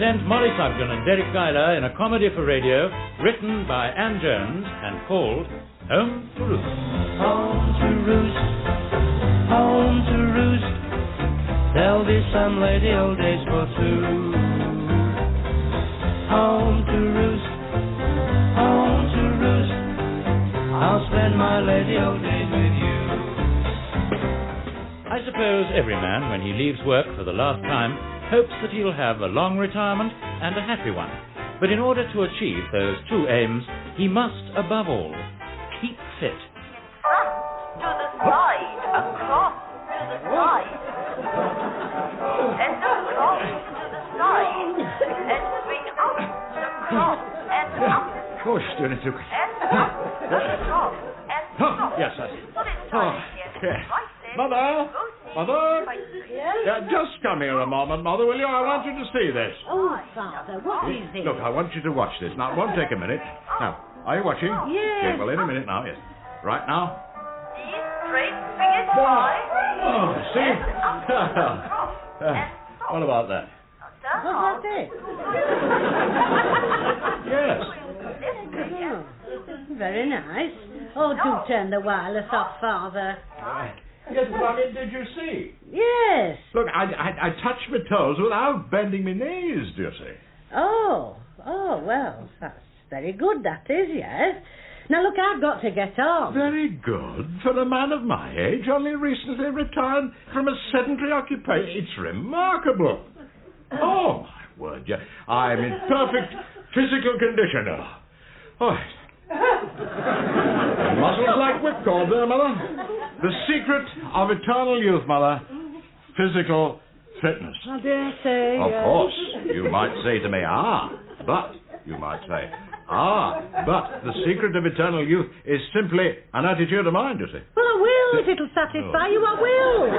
present Mollie Sugden and Deryck Guyler in a comedy for radio written by Anne Jones and called Home to Roost. Home to roost, home to roost. There'll be some lady old days for two. Home to roost, home to roost. I'll spend my lady old days with you. I suppose every man, when he leaves work for the last time, hopes that he'll have a long retirement and a happy one. But in order to achieve those two aims, he must, above all, keep fit. To the side, across to the side. And across to the side. And swing up, across, and up. Gosh, doing it too quick. And up, across, and stop. Yes, sir. Put it right here. Right there. Mother? Mother? Yes? Just come here a moment, Mother, will you? I want you to see this. Oh, Father, what is it? Look, I want you to watch this. Now, it won't take a minute. Now, are you watching? Yes. Well, in a minute now, yes. Right now? These straight fingers wide. Oh, see? And up, across, and stop. What about that? What's that? Yes. Oh, very nice. Oh, do turn the wireless off, Father. Yes, but did you see? Yes. Look, I touched my toes without bending my knees, do you see? Oh, well, that's very good, that is, yes. Now, look, I've got to get on. Very good. For a man of my age, only recently retired from a sedentary occupation. It's remarkable. Oh, my word, yeah. I'm in perfect physical condition now. Oh, muscles like whipcord there, Mother. The secret of eternal youth, Mother. Physical fitness. I dare say, Of yes. course. You might say to me, but the secret of eternal youth is simply an attitude of mind, you see. Well, I will, if it'll satisfy you, I will.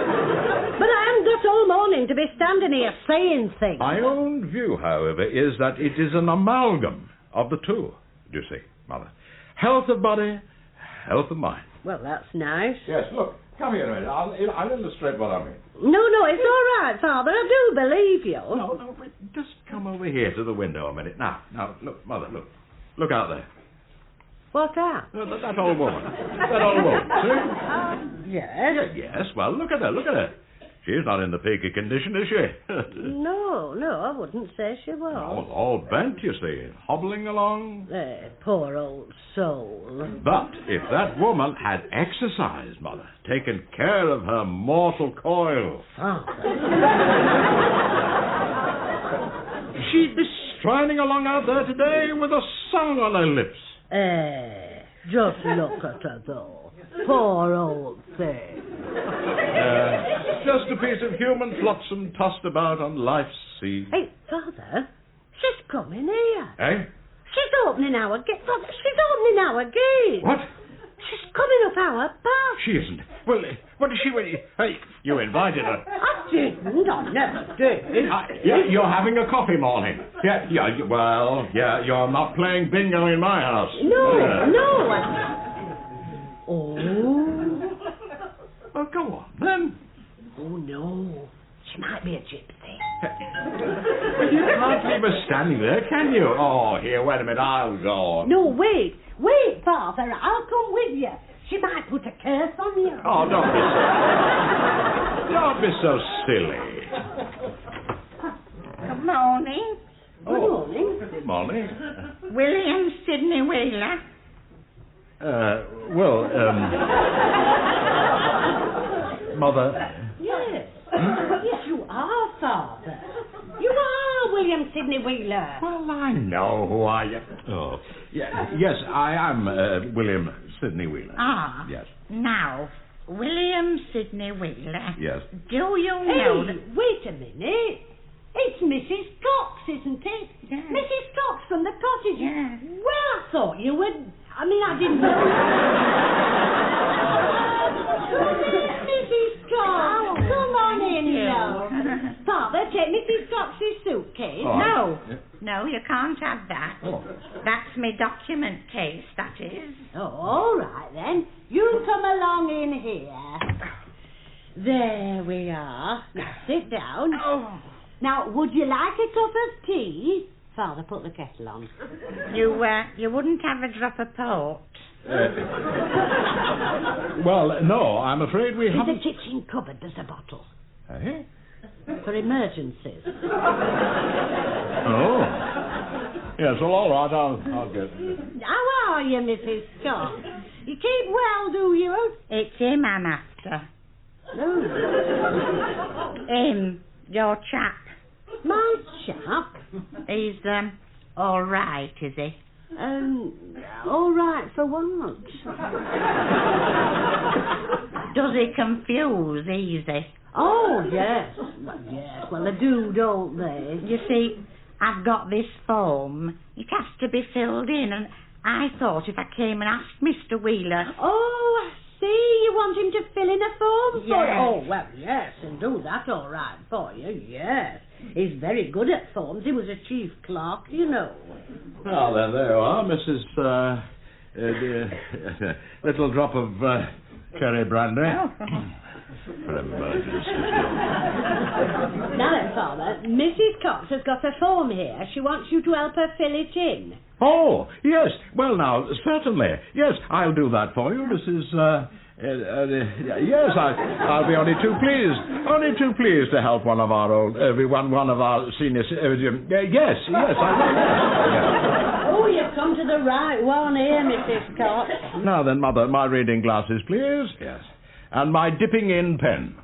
But I haven't got all morning to be standing here saying things. My own view, however, is that it is an amalgam of the two, do you see, Mother? Health of body, health of mind. Well, that's nice. Yes, look, come here a minute. I'll illustrate what I mean. No, it's all right, Father. I do believe you. No, but just come over here to the window a minute. Now, look, Mother, look. Look out there. What's that? That old woman. That old woman, see? Yes. Yes, well, look at her. She's not in the peak of condition, is she? No, I wouldn't say she was. All bent, you see, hobbling along. Poor old soul. But if that woman had exercised, Mother, taken care of her mortal coil, she'd be striding along out there today with a song on her lips. Just look at her, though. Poor old thing. Just a piece of human flotsam tossed about on life's sea. Hey, Father, she's coming here. Eh? She's opening our gate. Father, she's opening our gate. What? She's coming up our path. She isn't. Well, what is she... Hey, you invited her. I didn't. I never did. You're having a coffee, Mollie. Yeah, you're not playing bingo in my house. No. Oh. Well, go on, then. Oh, no. She might be a gypsy. You can't leave her standing there, can you? Oh, here, wait a minute, I'll go. No, wait, Father, I'll come with you. She might put a curse on you. Oh, don't be so silly. Good morning. Good morning. Good morning. William Sidney Wheeler. Mother. Yes. Yes, you are, Father. You are William Sidney Wheeler. Well, I know who I am. Oh, yes, I am William Sidney Wheeler. Ah. Yes. Now, William Sidney Wheeler. Yes. Do you know that... Wait a minute. It's Mrs. Cox, isn't it? Yes. Mrs. Cox from the cottage. Yes. Well, I thought you would... I didn't know. Mrs. Cox, come on in, love. Father, take Mrs. Cox's suitcase. Oh. No, you can't have that. Oh. That's my document case, that is. Oh, all right, then. You come along in here. There we are. Now, sit down. Oh. Now, would you like a cup of tea? Father, put the kettle on. You wouldn't have a drop of port? Well, no, I'm afraid we In haven't... the kitchen cupboard, there's a bottle. Eh? For emergencies. Oh. Yes, well, all right, I'll get it. How are you, Mrs. Scott? You keep well, do you? It's him I'm after. Oh. Him, your chap. My chap? He's, all right, is he? All right for what? Does he confuse easy? Oh, yes. Yes, well, they do, don't they? You see, I've got this form. It has to be filled in, and I thought if I came and asked Mr. Wheeler... Oh, I see. You want him to fill in a form for you? Yes. Oh, well, yes, and do that all right for you, yes. He's very good at forms. He was a chief clerk, you know. Well, then, there you are, Mrs. Little drop of cherry brandy. For emergencies. Now then, Father, Mrs. Cox has got a form here. She wants you to help her fill it in. Oh, yes. Well, now, certainly. Yes, I'll do that for you, Mrs. Yes, I'll be only too pleased. Only too pleased to help one of our senior... yes, I will. Yes. Oh, you've come to the right one here, Mrs. Cox. Now then, Mother, my reading glasses, please. Yes. And my dipping in pen.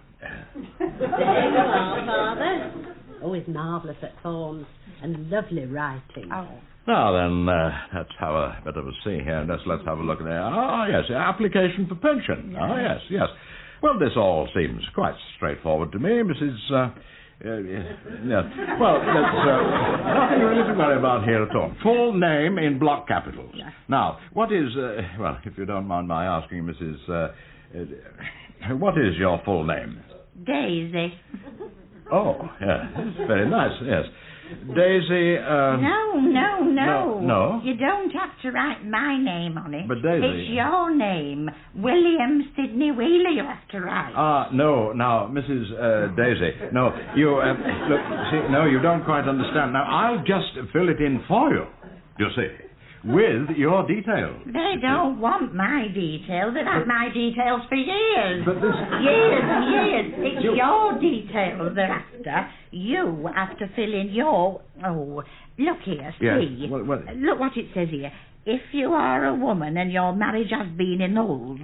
There you are, Father. Oh, he's marvellous at forms and lovely writing. Oh. Now then, let's have a bit of a see here. Let's have a look at it. Yes, application for pension. Yes. Well, this all seems quite straightforward to me, Mrs. Yes. Well, nothing really to worry about here at all. Full name in block capitals. Yeah. Now, what is... well, if you don't mind my asking, Mrs... what is your full name? Daisy. Oh, yeah, very nice, yes. Daisy, No. You don't have to write my name on it. But Daisy... It's your name. William Sidney Wheeler you have to write. No, now, Mrs. Daisy, no, you, look, see, no, you don't quite understand. Now, I'll just fill it in for you, you see. With your details. They don't want my details. They've had my details for years. But this... Years and years. It's your details they're after. You have to fill in your... Oh, look here, see. Yes. Well... Look what it says here. If you are a woman and your marriage has been annulled...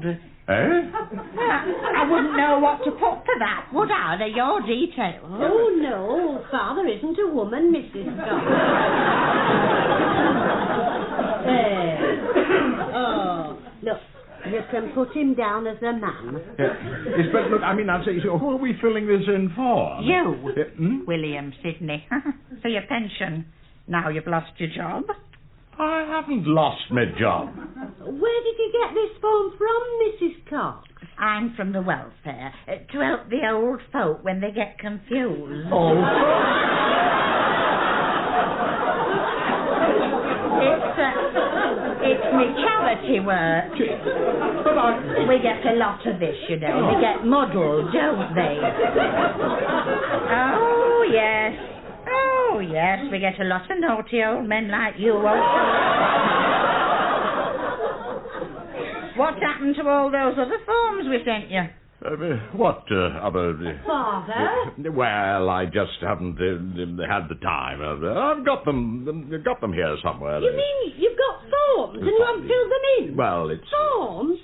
I wouldn't know what to put for that, would I? They're your details. Oh, no. Father isn't a woman, Mrs. Scott. Oh, look, you can put him down as a man. Yes, but look, I mean, I'll say, so who are we filling this in for? You, William Sidney, for your pension. Now you've lost your job. I haven't lost my job. Where did you get this form from, Mrs. Cox? I'm from the welfare, to help the old folk when they get confused. Oh, It's me charity work. but We get a lot of this, you know. They get muddled, don't they? Oh, yes, we get a lot of naughty old men like you. What happened to all those other forms we sent you? What other... Father? Well, I just haven't had the time. I've got them here somewhere. You mean you've got forms and you haven't filled them in? Well, it's... Forms?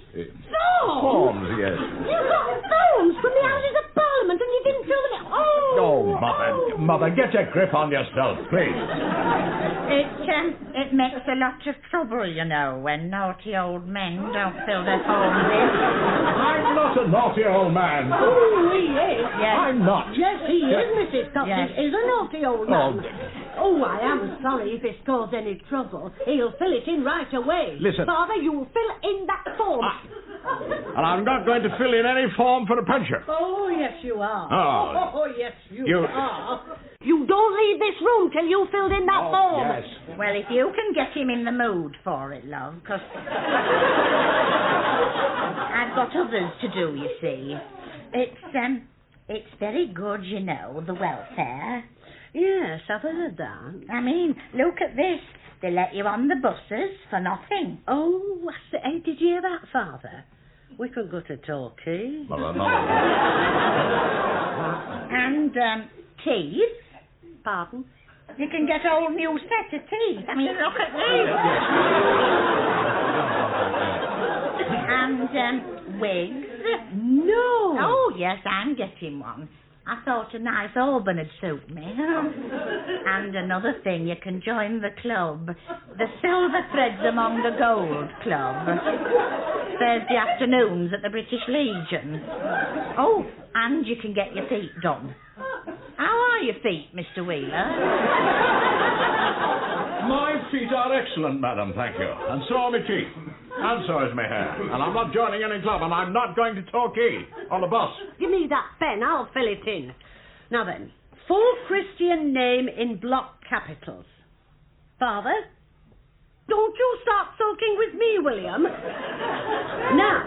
Forms, yes. You've got forms from the Houses of Parliament and you didn't fill them in? Oh, Mother, get a grip on yourself, please. It makes a lot of trouble, you know, when naughty old men don't fill their forms in. I'm not a naughty old man. Oh, he is. Yes. I'm not. Yes, he is, Mrs. Cox. Yes. He is a naughty old man. Oh, I am sorry if it's caused any trouble. He'll fill it in right away. Listen. Father, you'll fill in that form. And I'm not going to fill in any form for a pension. Oh, yes, you are. Oh. Yes, you are. You don't leave this room till you filled in that form. Yes. Well, if you can get him in the mood for it, love, because I've got others to do, you see. It's very good, you know, the welfare. Yes, I've heard that. I mean, look at this. They let you on the buses for nothing. Oh, hey, did you hear that, Father? We could go to Torquay. And teeth. Pardon? You can get a whole new set of teeth. I mean, look at these. And wigs. No. Oh, yes, I'm getting one. I thought a nice auburn would suit me. And another thing, you can join the club. The Silver Threads Among the Gold Club. Thursday afternoons at the British Legion. Oh, and you can get your feet done. How are your feet, Mr. Wheeler? My feet are excellent, madam, thank you. And so are my teeth. And so is my hair. And I'm not joining any club, and I'm not going to Torquay on the bus. Give me that pen, I'll fill it in. Now then, full Christian name in block capitals. Father, don't you start sulking with me, William. Now,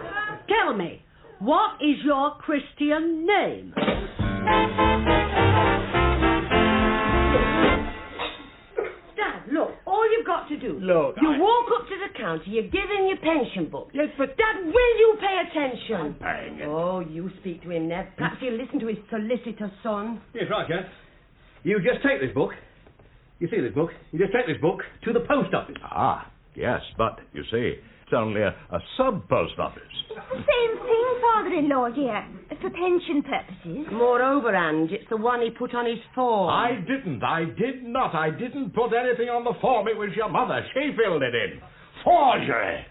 tell me, what is your Christian name? Look, all you've got to do... Look, You walk up to the counter, you give him your pension book. Yes, but... Dad, will you pay attention? I'm paying it. Oh, you speak to him, Nev. Perhaps he'll listen to his solicitor son. Yes, right, Cath. You just take this book. You see this book? You just take this book to the post office. Ah, yes, but, you see, it's only a sub-post office. Same thing, father-in-law, dear. For pension purposes. Moreover, Ange, it's the one he put on his form. I did not. I didn't put anything on the form. It was your mother. She filled it in. Forgery.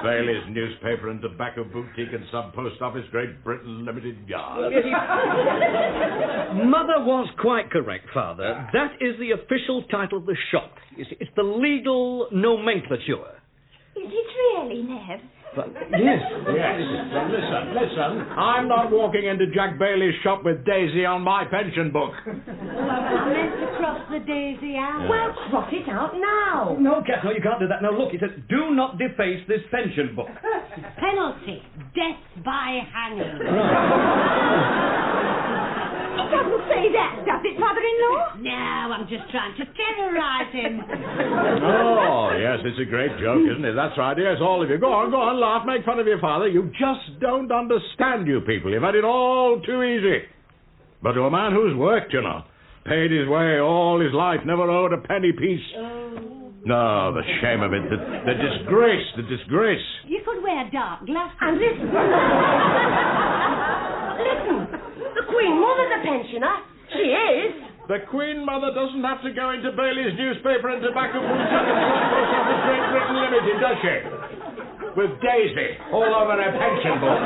Bailey's Newspaper and Tobacco Boutique and Sub-Post Office, Great Britain Limited Yard. Mother was quite correct, Father. That is the official title of the shop. You see, it's the legal nomenclature. Is it really, Nev? But, yes. Yes. Now listen. I'm not walking into Jack Bailey's shop with Daisy on my pension book. I meant to cross the daisy out. Well, cross it out now. No, Cath, no, you can't do that. Now, look, it says, do not deface this pension book. Penalty, death by hanging. It doesn't say that, does it, father-in-law? No, I'm just trying to terrorise him. Oh, yes, it's a great joke, isn't it? That's right, yes, all of you. Go on, laugh, make fun of your father. You just don't understand, you people. You've had it all too easy. But to a man who's worked, you know, paid his way all his life, never owed a penny piece. No, the shame of it, the disgrace. You could wear dark glasses. And listen. The Queen Mother's a pensioner. She is. The Queen Mother doesn't have to go into Bailey's Newspaper and Tobacco Boutique and Sub-Post Office, Great Britain Limited, does she? With Daisy all over her pension book.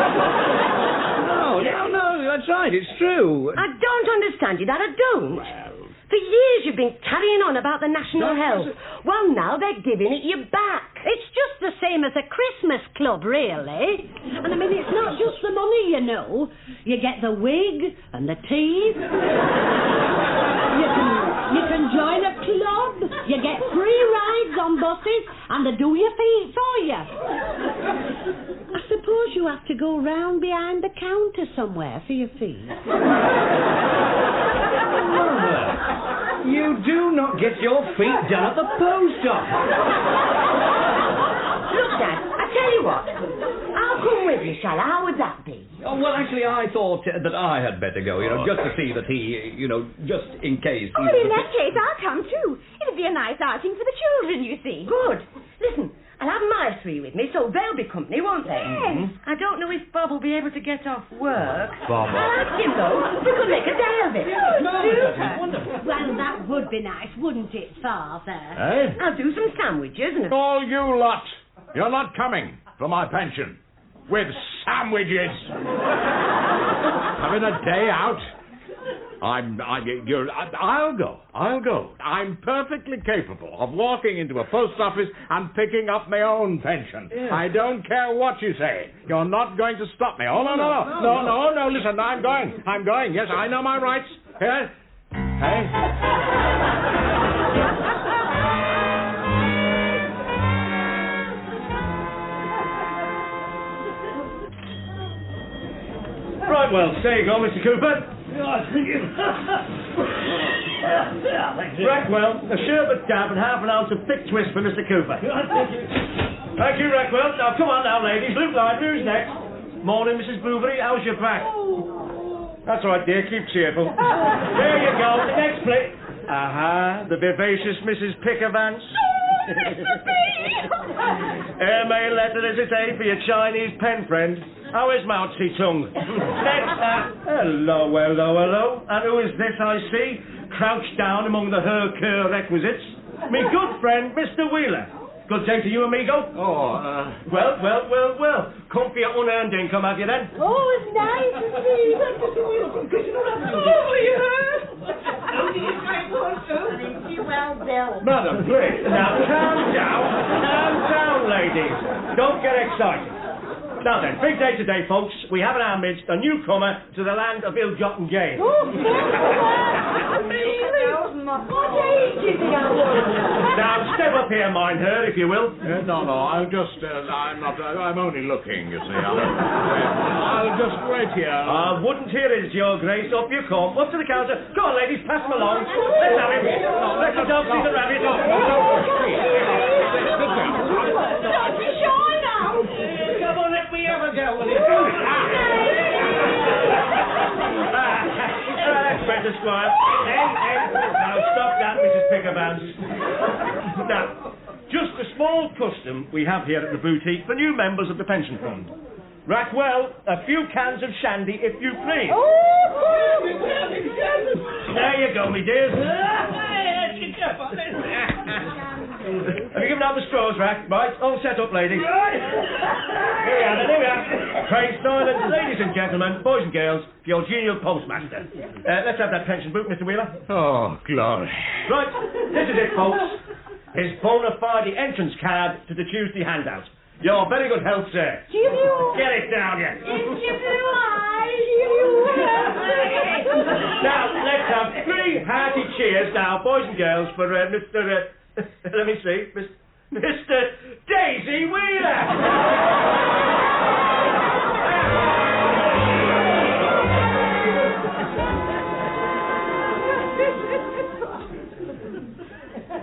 No, that's right, it's true. I don't understand you, Dad, I don't. For years you've been carrying on about the national health. Well, now they're giving it you back. It's just the same as a Christmas club, really. And I mean, it's not just the money, you know. You get the wig and the teeth. You can join a club. You get free rides on buses, and they do your feet for you. I suppose you have to go round behind the counter somewhere for your feet. You do not get your feet done at the post office. Look, Dad, I tell you what. I'll come with you, shall I? How would that be? Oh, well, actually, I thought that I had better go, just to see that he, just in case... Oh, in that case, I'll come too. It'll be a nice outing for the children, you see. Good. Listen, I'll have my three with me, so they'll be company, won't they? Yes. I don't know if Bob will be able to get off work. Bob. I'll ask him, though. We could make a day of it. Wonderful. Well, that would be nice, wouldn't it, Father? Eh? I'll do some sandwiches and... All you lot, you're not coming for my pension. With sandwiches. Having a day out. I'll go. I'm perfectly capable of walking into a post office and picking up my own pension. Yeah. I don't care what you say. You're not going to stop me. Oh, no, listen, I'm going. Yes, I know my rights. Here. Hey. Right, well, there you go, Mr. Cooper. Rackwell, a sherbet dab and half an ounce of thick twist for Mr. Cooper. Thank you, Rackwell. Now, come on now, ladies. Luke Live, who's next? Morning, Mrs. Bouverie. How's your back? That's all right, dear. Keep cheerful. There you go. The next plate. Aha, the vivacious Mrs. Pickervance. May letter as it A for your Chinese pen friend. How is Mao Tse-tung? Next, hello. And who is this I see? Crouched down among the her requisites. Me good friend, Mr. Wheeler. Good day to you, amigo. Well. Come for your unearned income, have you then? Oh, it's nice to see you. Well, Bill. Madam, please. Now, calm down, ladies. Don't get excited. Now then, big day today, folks. We have in our midst a newcomer to the land of ill-gotten gain. What age is he? Now, step up here, Meinherr, if you will. No, I'm just, I'm only looking, you see. I'll just wait here. I wouldn't hear it, Your Grace. Up you come. Up to the counter. Go on, ladies, pass him along. Let's have him. Let the dog see the rabbit. Come on, let me have a go, will you? That's better, Squire. Now, stop that, Mrs. Pickervance. Now, just a small custom we have here at the boutique for new members of the pension fund. Rackwell, a few cans of shandy, if you please. There you go, me dears. Have you given out the straws, Rack? Right, all set up, ladies. Here we are. Pray silence, ladies and gentlemen, boys and girls, for your genial postmaster. Let's have that pension book, Mr. Wheeler. Oh, glory. Right, this is it, folks. His bona fide entrance card to the Tuesday handout. Your very good health, sir. Get it down, you. Now, let's have 3 hearty cheers now, boys and girls, for Mr. Let me see, Mr. Daisy Wheeler.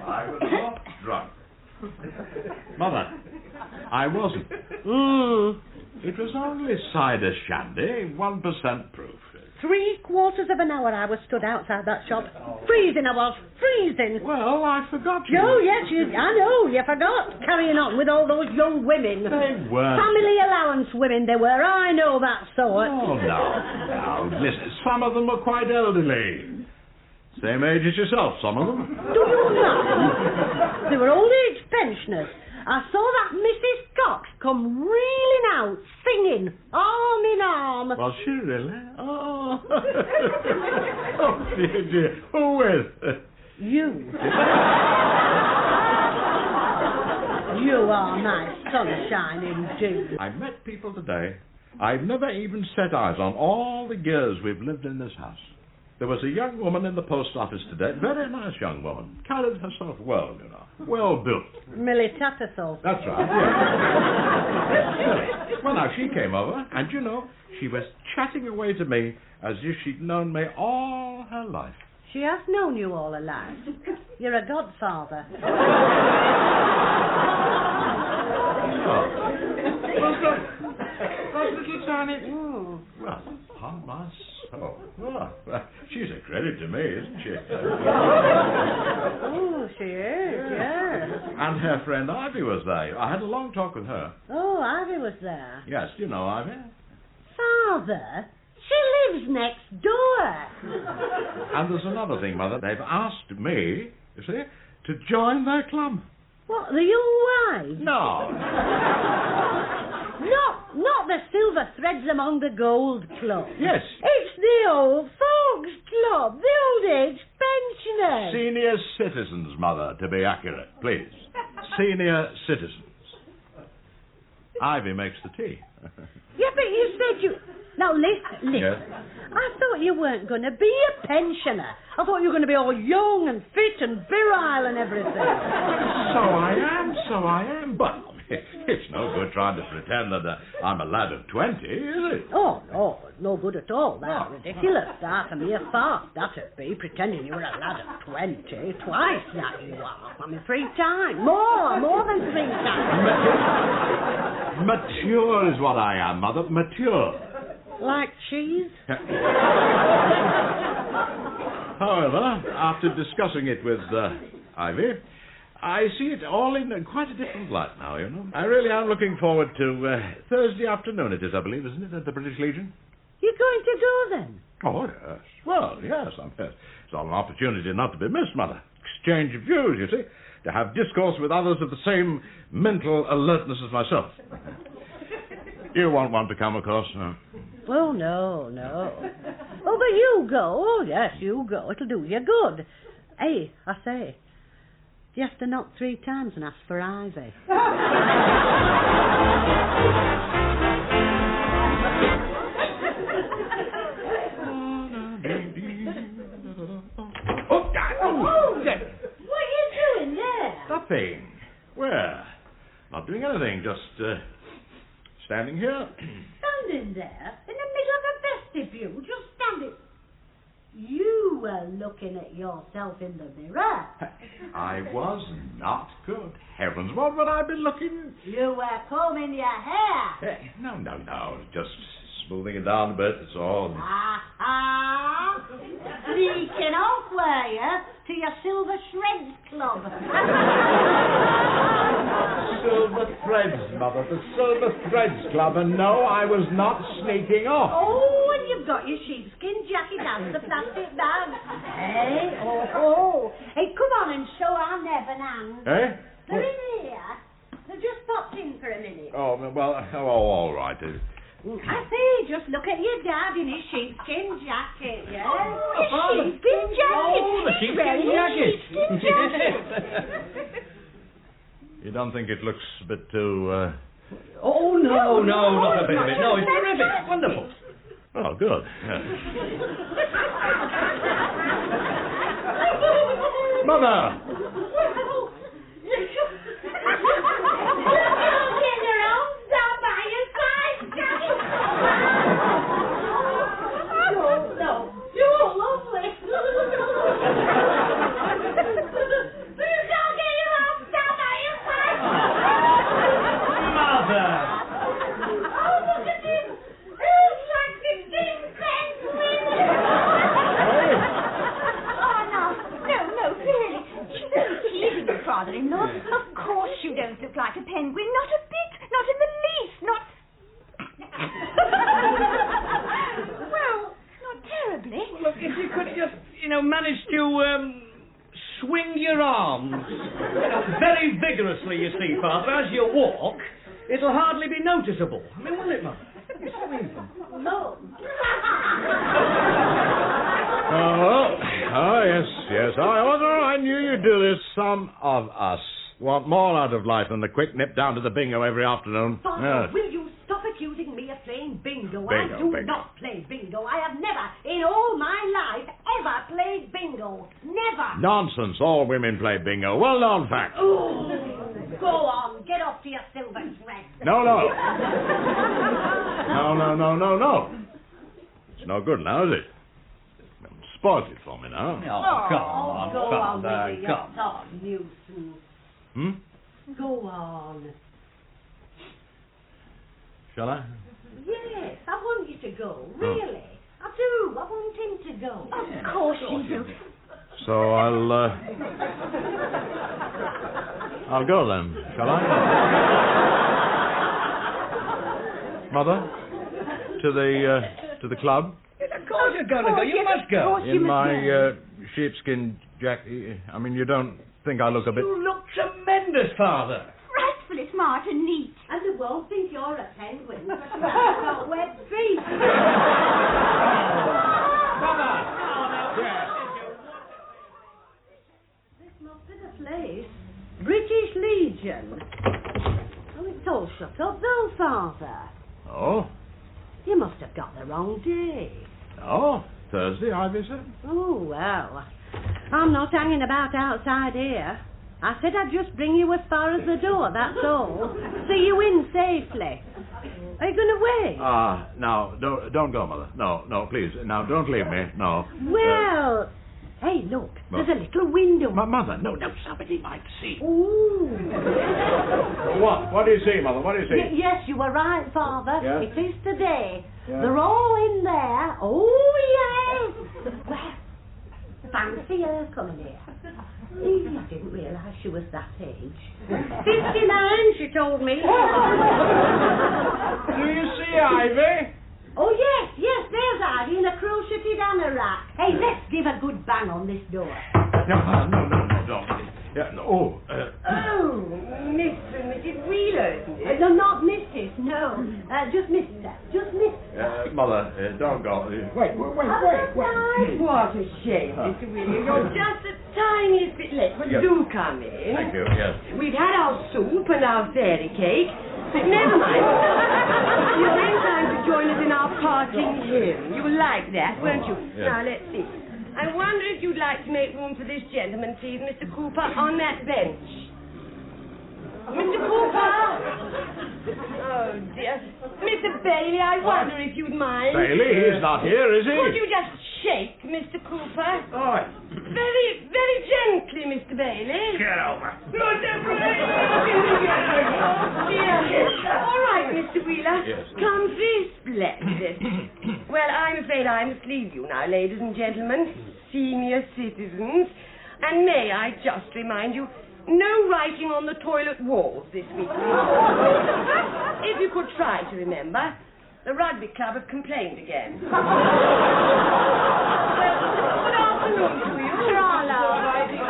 I was not drunk. Mother, I wasn't. It was only cider shandy, 1% proof. 3/4 of an hour I was stood outside that shop. Freezing I was, freezing. Well, I forgot you. Oh, yes, I know, you forgot. Carrying on with all those young women. They weren't. Family allowance women they were, I know that sort. Oh, no, listen, some of them were quite elderly. Same age as yourself, some of them. Do you know? They were old age pensioners. I saw that Mrs. Cox come reeling out, singing, arm in arm. Was she really? Oh. Oh, dear. Who with? You. You are my sunshine indeed. I met people today I've never even set eyes on all the years we've lived in this house. There was a young woman in the post office today, very nice young woman, carried herself well, you know, well built. Millie Tattersall. That's right, yes. Well, now, she came over, and, you know, she was chatting away to me as if she'd known me all her life. She has known you all her life. You're a godfather. Little tiny... Oh, well, upon my soul. Well, she's a credit to me, isn't she? Oh, she is, yes. And her friend Ivy was there. I had a long talk with her. Oh, Ivy was there. Yes, you know Ivy. Father, she lives next door. And there's another thing, Mother. They've asked me, you see, to join their club. What, the young wives? No. Not the Silver Threads Among the Gold Club. Yes. It's the Old Folks Club, the Old Age Pensioners. Senior citizens, Mother, to be accurate, please. Senior citizens. Ivy makes the tea. Yeah, but you said you... Now, listen. Yes? I thought you weren't going to be a pensioner. I thought you were going to be all young and fit and virile and everything. So I am. But It's no good trying to pretend that I'm a lad of 20, is it? Oh, no, no good at all. That's ridiculous. That a mere farce, that'd be, pretending you were a lad of 20. Twice that you are. I mean, 3 times. More than 3 times. Mature is what I am, Mother. Mature. Like cheese? However, after discussing it with Ivy, I see it all in quite a different light now, you know. I really am looking forward to Thursday afternoon, it is, I believe, isn't it, at the British Legion? You're going to go then? Oh, yes. Well, yes, it's all an opportunity not to be missed, Mother. Exchange of views, you see. To have discourse with others of the same mental alertness as myself. You won't want to come, of course, no? Oh, no. Oh, but you go. Oh, yes, you go. It'll do you good. Hey, I say, you have to knock 3 times and ask for Ivy. What are you doing there? Nothing. Where? Not doing anything, just standing here. Standing there in the middle of a vestibule, just standing. You were looking at yourself in the mirror. I was not. Good heavens, what would I be looking? You were combing your hair. No. Just smoothing it down a bit, that's all. Sneaking off, were you, to your Silver Shreds Club? Silver Threads, Mother, the Silver Threads Club, and no, I was not sneaking off. Oh, and you've got your sheepskin jacket and the plastic bag. Hey, oh. Hey, come on and show our Neb and Anne. Eh? They're in here. They just popped in for a minute. Oh, well, all right. I say, just look at your dad in his sheepskin jacket, yeah? Oh, his sheepskin jacket. Oh, the sheepskin jacket. You don't think it looks a bit too... Oh, no, not a bit of it. No, it's terrific. Wonderful. Oh, good. Yeah. Mother! Father-in-law, of course you don't look like a penguin, not a bit, not in the least, not... well, not terribly. Well, look, if you could just, manage to swing your arms very vigorously, you see, Father, as you walk, it'll hardly be noticeable. I mean, will it, Mum? No. Oh, yes. I knew you'd do this. Some of us want more out of life than the quick nip down to the bingo every afternoon. Father, will you stop accusing me of playing bingo? I do not play bingo. I have never, in all my life, ever played bingo. Never. Nonsense. All women play bingo. Well-known fact. Oh, go on. Get off to your silver thread. No. No. It's no good now, is it? Spoiled it for me now. Oh, come on, go Father, on with your come. talk, nuisance. Go on. Shall I? Yes, I want you to go, really. I do. I want him to go. Of course you do. So I'll go then, shall I? Mother? To the club? Of course you're going to go. You must go. In my sheepskin jacket. I mean, you don't think I look a bit... You look tremendous, Father. Frightfully smart and neat. And they won't think you're a penguin, but you haven't got wet feet. This must be the place. British Legion. Oh, it's all shut up though, Father. Oh? You must have got the wrong day. Oh, Thursday, Ivy said. Oh, well, I'm not hanging about outside here. I said I'd just bring you as far as the door, that's all. See you in safely. Are you going to wait? Now, don't go, Mother. No, please. Now, don't leave me. No. Well, hey, look, there's a little window. Mother, no, somebody might see. Ooh. What do you see, Mother? What do you see? Yes, you were right, Father. Yeah? It is today. Yeah. They're all in there. Oh, yes. Well, fancy her coming here. I didn't realise she was that age. 59, she told me. Do you see Ivy? Oh, yes, there's Ivy in a crocheted anorak. Hey, let's give a good bang on this door. No, don't. Yeah, no. Oh, Mr. and Mrs. Wheeler, isn't it? No, not Mrs., no. Just Mr. Mother, don't go. Wait. What a shame, Mr. Wheeler. You're just the tiniest bit late, but Yes. do come in. Thank you, yes. We've had our soup and our fairy cake. But never mind. You're in time to join us in our parting hymn. You will like that, won't you? Yes. Now, let's see. I wonder if you'd like to make room for this gentleman, please, Mr. Cooper, on that bench. Mr. Cooper! Oh, dear. Mr. Bailey, I wonder if you'd mind. Bailey, he's not here, is he? Would you just shake, Mr. Cooper? Oh. Very, very gently, Mr. Bailey. Get over. No, definitely. Oh, dear. All right, Mr. Wheeler. Yes. Comfy, splendid. Well, I'm afraid I must leave you now, ladies and gentlemen, senior citizens. And may I just remind you, no writing on the toilet walls this week. If you could try to remember, the rugby club have complained again. Well, good afternoon to you.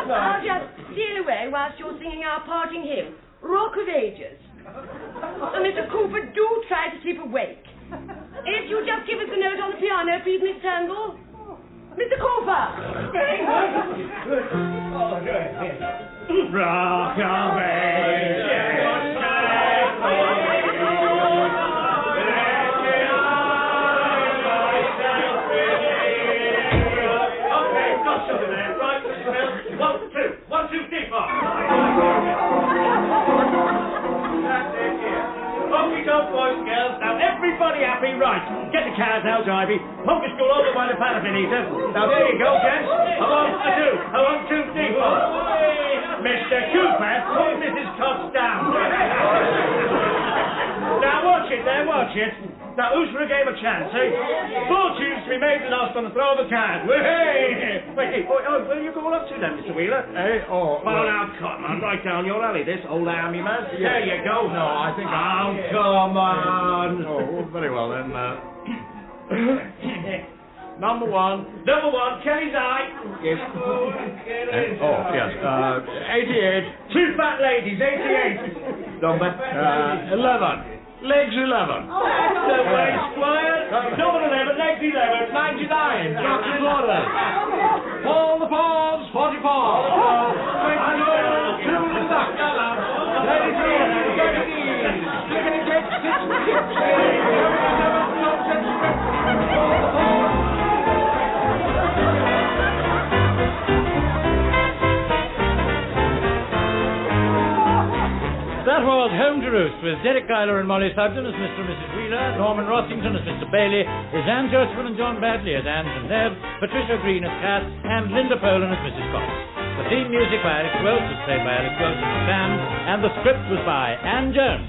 I'll just steal away whilst you're singing our parting hymn, Rock of Ages. So, Mr. Cooper, do try to keep awake. If you just give us a note on the piano, please, Miss Turnbull. Mr. Cooper! Rock of Ages. One, two, three, four. That's it, yeah. Okie doke, boys and girls. Now, everybody happy? Right. Get the cars out, Ivy. Poker school over by the paraffin heater. Now, there you go, gents. I want two, three, four. Mr. Cooper, put Mrs. Cox down. Now, watch it there, watch it. Now, who's for a game of chance, eh? Fortunes to be made and lost on the throw of a card. Hey! Wait, where are you going up to then, Mr. Wheeler? Oh, now, come on, right down your alley, this old army man. There you go. No, I think... Oh, come on. Oh, very well then. Number one, Kelly's Eye. Yes. Yes. 88. Two fat ladies, 88. Number 11. Legs 11. No way, Squire. Number 11, legs 11. 99. Doctor's order. Paul the Pawns, 44. 22. Two the duck. 33. That was Home to Roost with Deryck Guyler and Mollie Sugden as Mr. and Mrs. Wheeler, Norman Rossington as Mr. Bailey, Ysanne, Churchman and John Baddeley as Anne and Ned, Patricia Green as Cath, and Linda Poland as Mrs. Cox. The theme music by Alex Welch was played by Alex Welch and the band, and the script was by Anne Jones.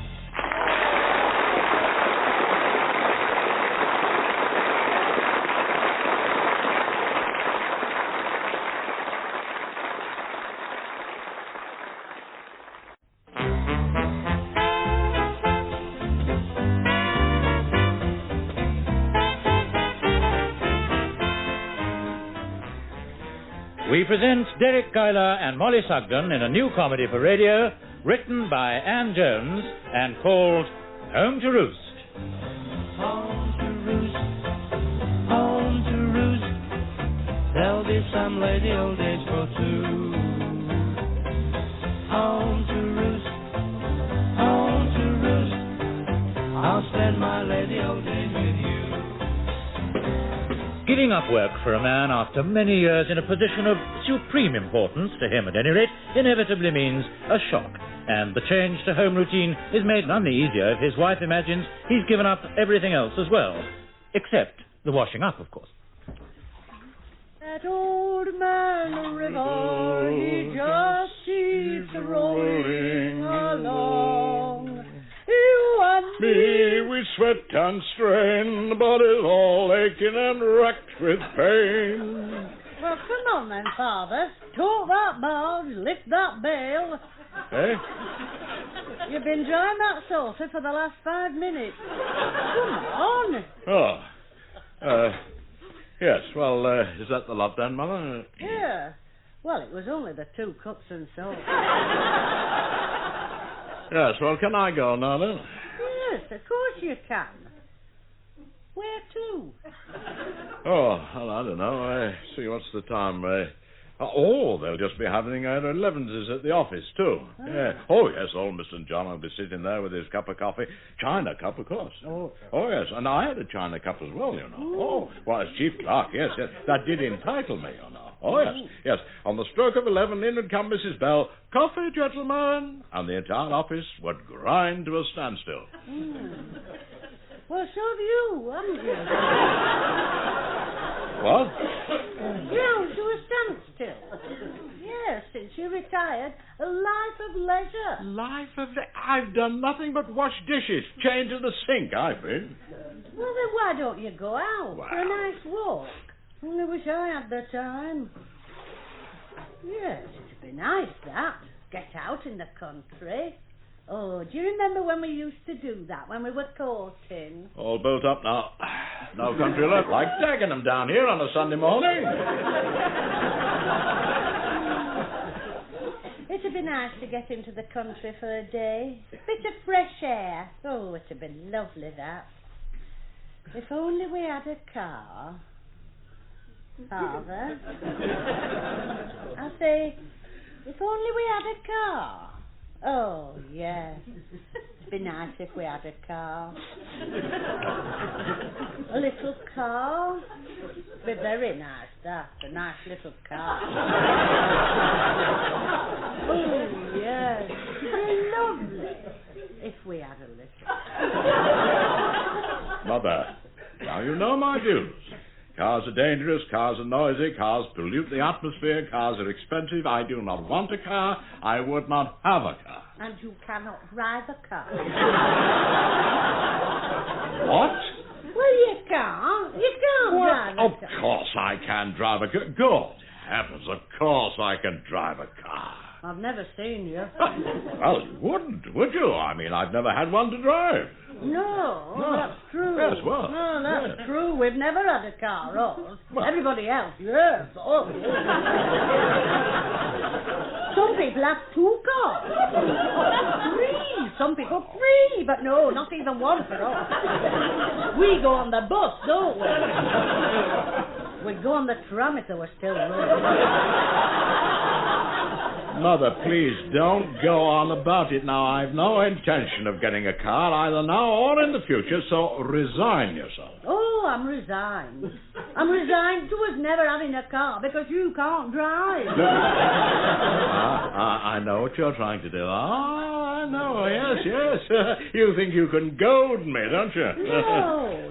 We present Deryck Guyler and Mollie Sugden in a new comedy for radio, written by Anne Jones and called Home to Roost. Home to roost, home to roost. There'll be some lady old age for two. Home to roost, home to roost. I'll spend my lady old age with you. Give Giving up work for a man after many years in a position of supreme importance, to him at any rate, inevitably means a shock. And the change to home routine is made none the easier if his wife imagines he's given up everything else as well. Except the washing up, of course. That old man river, he just keeps rolling along. You and Me, we sweat and strain, the body's all aching and racked with pain. Well, come on then, Father. Tote that barge, lift that bale. Eh? You've been drying that saucer for the last 5 minutes. Come on. Oh. Yes, well, is that the lot then, Mother? Yeah. Well, it was only the 2 cups and salt. Yes, well, can I go now then? Yes, of course you can. Where to? Oh, well, I don't know. See, what's the time? They'll just be having their 11s at the office, too. Oh. Yeah. Oh, yes, old Mr. John will be sitting there with his cup of coffee. China cup, of course. Oh. Oh, yes, and I had a china cup as well, you know. Ooh. Oh, well, as chief clerk, yes. That did entitle me, you know. Oh, yes, yes. On the stroke of 11, in would come Mrs. Bell. Coffee, gentlemen. And the entire office would grind to a standstill. Well, so have you, haven't you? What? Ground to a standstill. Yes, since you retired, a life of leisure. I've done nothing but wash dishes, change in the sink, I've been. Well, then why don't you go out Wow. for a nice walk? Only wish I had the time. Yes, it'd be nice, that. Get out in the country. Oh, do you remember when we used to do that, when we were courting? All built up now. No country left. Like tagging them down here on a Sunday morning. It'd be nice to get into the country for a day. Bit of fresh air. Oh, it'd be lovely, that. If only we had a car. Father. I say, if only we had a car. Oh, yes. It'd be nice if we had a car. A little car. It'd be very nice, that. A nice little car. Oh, yes. It'd be lovely if we had a little. Mother, now you know my views. Cars are dangerous, cars are noisy, cars pollute the atmosphere, cars are expensive. I do not want a car. I would not have a car. And you cannot drive a car. What? Well, you can't. You can't drive a car. Of course I can drive a car. Good heavens, of course I can drive a car. I've never seen you. Well, you wouldn't, would you? I mean, I've never had one to drive. No, that's true. Yes, well. No, that's true. We've never had a car, us. Well. Everybody else, yes. Oh. Some people have 2 cars. 3. Some people 3, but no, not even one for us. We go on the bus, don't we? We go on the tram if there were still room. Mother, please don't go on about it now. I've no intention of getting a car, either now or in the future, so resign yourself. Oh, I'm resigned. I'm resigned to us never having a car because you can't drive. I know what you're trying to do. I know, yes. You think you can goad me, don't you?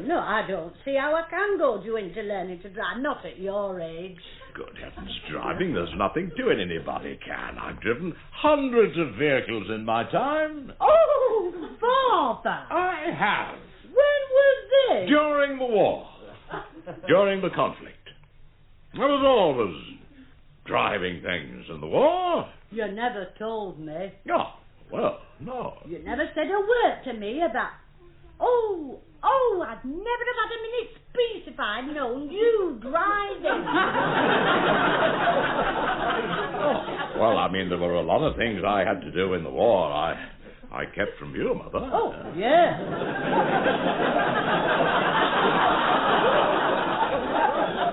No, I don't see how I can goad you into learning to drive, not at your age. Good heavens, driving, there's nothing to it. Anybody can. I've driven hundreds of vehicles in my time. Oh, Father! I have. When was this? During the war. During the conflict. I was always driving things in the war. You never told me. Oh, well, no. You never said a word to me about... Oh, I'd never have had a minute's peace if I'd known you driving. Well, I mean, there were a lot of things I had to do in the war I kept from you, Mother. Oh, yeah.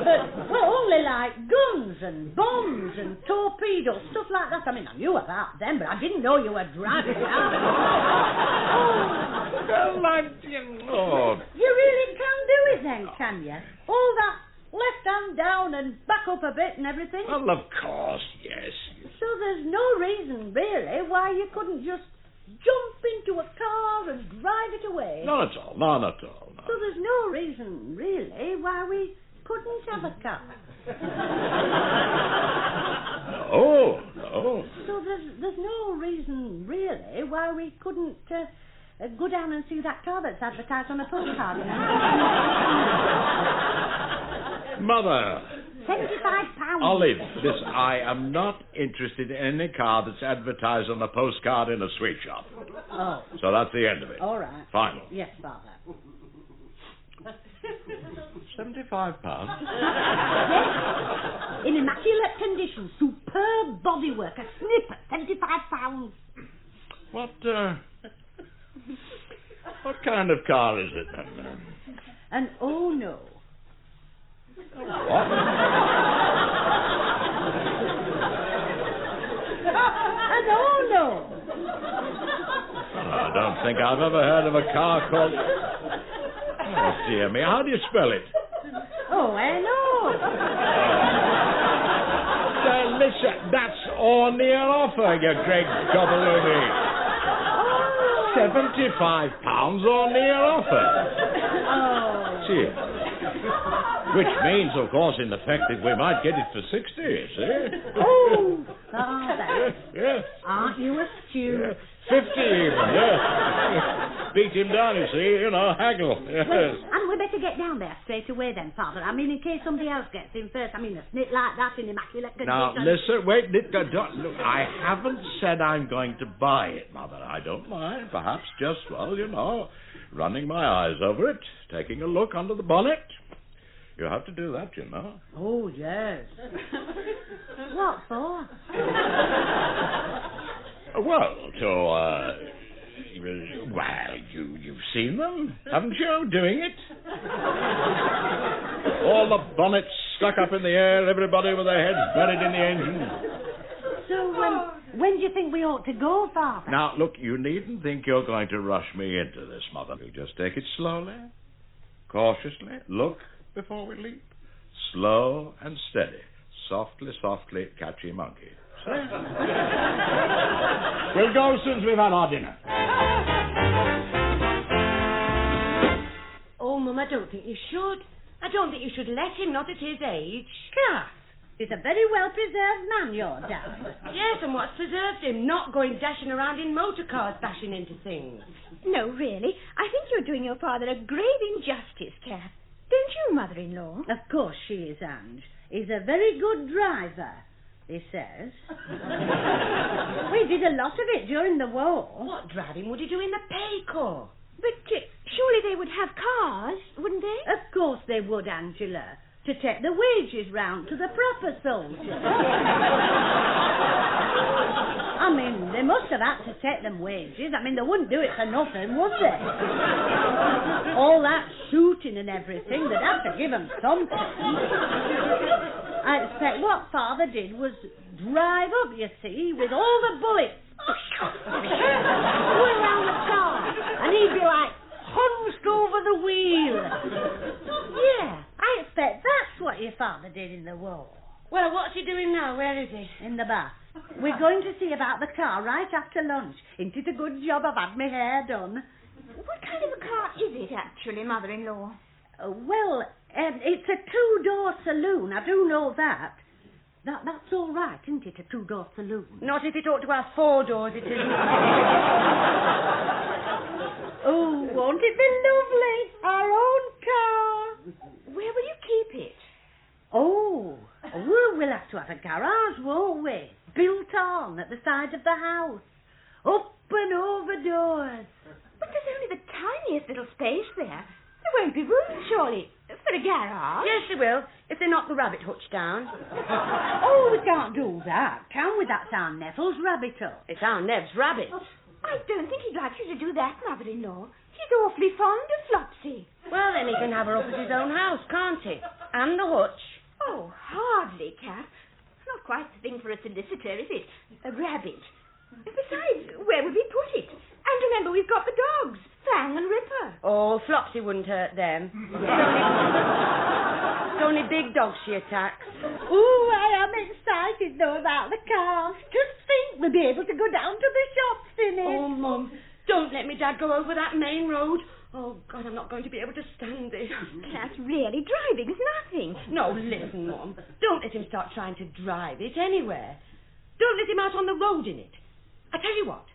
But, well, only like guns and bombs and torpedoes, stuff like that. I mean, I knew about them, but I didn't know you were driving out. Oh. You really can do it then, can you? All left hand down and back up a bit and everything. Well, of course, yes. So there's no reason, really, why you couldn't just jump into a car and drive it away. None at all, none at all. No. So there's no reason, really, why we couldn't have a car. No, no. So there's no reason, really, why we couldn't go down and see that car that's advertised on a postcard. Mother. £75. Olive, listen, I am not interested in any car that's advertised on a postcard in a sweet shop. Oh. So that's the end of it. All right. Final. Yes, Father. £75? In immaculate condition, superb bodywork, a snip at £75. What kind of car is it then? An oh no. What? An oh no. I don't think I've ever heard of a car called... Oh, dear me. How do you spell it? O-N-O. Listen, that's on the offer, you great gobbaloonie. £75 on the offer. Oh. See. Which means, of course, in effect, that we might get it for 60, you see? Oh, Father. Yes. Aren't you astute? Yes. 50 even, yes. Beat him down, you see, haggle. Yes. Well, and we better get down there straight away then, Father. I mean, in case somebody else gets in first. I mean, a snip like that in immaculate condition. Now, listen, wait, look, I haven't said I'm going to buy it, Mother. I don't mind. Perhaps just, well, running my eyes over it, taking a look under the bonnet. You have to do that, you know. Oh, yes. What for? Well, you've seen them, haven't you, doing it? All the bonnets stuck up in the air, everybody with their heads buried in the engine. So, when do you think we ought to go, Father? Now, look, you needn't think you're going to rush me into this, Mother. We'll just take it slowly, cautiously, look before we leap. Slow and steady. Softly, softly, catchy monkey. We'll go as soon as we've had our dinner. Oh, Mum, I don't think you should. I don't think you should let him, not at his age. Cath, he's a very well-preserved man, your dad. Yes, and what's preserved him? Not going dashing around in motor cars, bashing into things. No, really. I think you're doing your father a grave injustice, Cath. Don't you, Mother-in-law? Of course she is, Ange. He's a very good driver, he says. We did a lot of it during the war. What driving would he do in the pay corps? But surely they would have cars, wouldn't they? Of course they would, Angela, to take the wages round to the proper soldiers. I mean, they must have had to take them wages. I mean, they wouldn't do it for nothing, would they? All that shooting and everything, they'd have to give them something. I expect what Father did was drive up, you see, with all the bullets all around the car, and he'd be like hunched over the wheel. Yeah, I expect that's what your father did in the war. Well, what's he doing now? Where is he? In the bath. We're going to see about the car right after lunch. Isn't it a good job I've had my hair done? What kind of a car is it, actually, Mother-in-law? It's a two-door saloon. I do know that. That's all right, isn't it, a two-door saloon? Not if it ought to have 4 doors, it isn't. Oh, won't it be lovely? Our own car. Where will you keep it? Oh, we'll have to have a garage, won't we? Built on at the side of the house. Up and over doors. But there's only the tiniest little space there. There won't be room, surely, for a garage. Yes, there will, if they knock the rabbit hutch down. Oh, we can't do that, can we? That's our Neville's rabbit hutch. It's our Nev's rabbit. I don't think he'd like you to do that, Mother-in-law. He's awfully fond of Flopsy. Well, then he can have her up at his own house, can't he? And the hutch. Oh, hardly, Cath. Not quite the thing for a solicitor, is it? A rabbit. Besides, where would we put it? And remember, we've got the dogs, Fang and Ripper. Oh, Flopsy wouldn't hurt them. It's only big dogs she attacks. Ooh, I am excited, though, about the car. Just think we'll be able to go down to the shops in it. Oh, Mum, don't let me Dad go over that main road. Oh, God, I'm not going to be able to stand it. Cath, really, driving's nothing. No, listen, Mum. Don't let him start trying to drive it anywhere. Don't let him out on the road in it. I tell you what,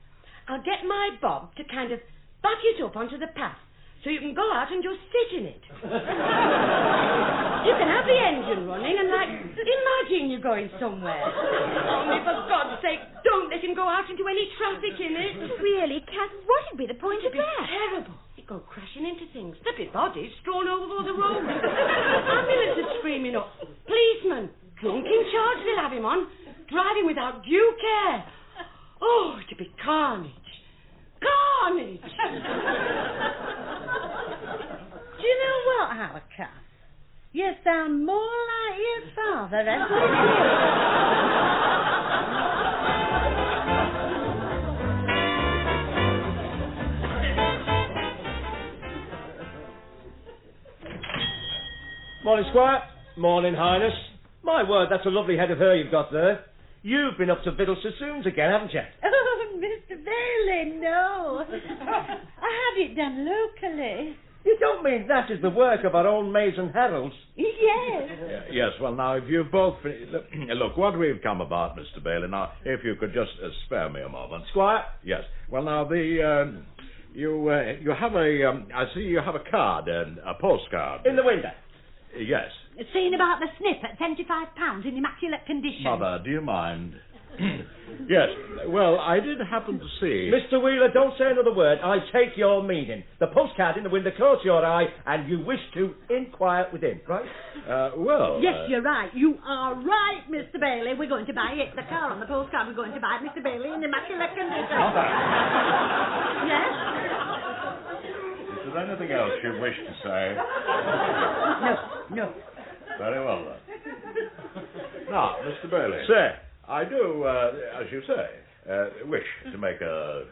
I'll get my Bob to kind of back it up onto the path so you can go out and just sit in it. You can have the engine running and, imagine you're going somewhere. Only for God's sake, don't let him go out into any traffic in it. Really, Cath, what'd be the point of It'd be that? terrible. He'd go crashing into things. There'd be bodies strewn over the road. Ambulances screaming up. Policemen, drunken charge they'll have him on. Driving without due care. Oh, it'd be carnage. Carnage! Do you know what, Howard Cath? You sound more like your father every Morning, Squire. Morning, Highness. My word, that's a lovely head of hair you've got there. You've been up to Victual Sassoons again, haven't you? Oh, Mr. Bailey, no. I had it done locally. You don't mean that is the work of our own maids and heralds? Yes. Yes, well, now, if you've both... Look, what we've come about, Mr. Bailey, now, if you could just spare me a moment. Squire? Yes. Well, now, you have a... I see you have a card, a postcard. In the window? Yes. Seen about the snip at £75 in immaculate condition. Mother, do you mind? Yes. Well, I did happen to see... Mr. Wheeler, don't say another word. I take your meaning. The postcard in the window caught your eye, and you wish to inquire within, right? Well... Yes, you're right. You are right, Mr. Bailey. We're going to buy it. The car on the postcard, we're going to buy it, Mr. Bailey, in immaculate condition. Yes? Is there anything else you wish to say? No. Very well, then. Now, Mr. Bailey. Sir. I do, as you say, wish to make a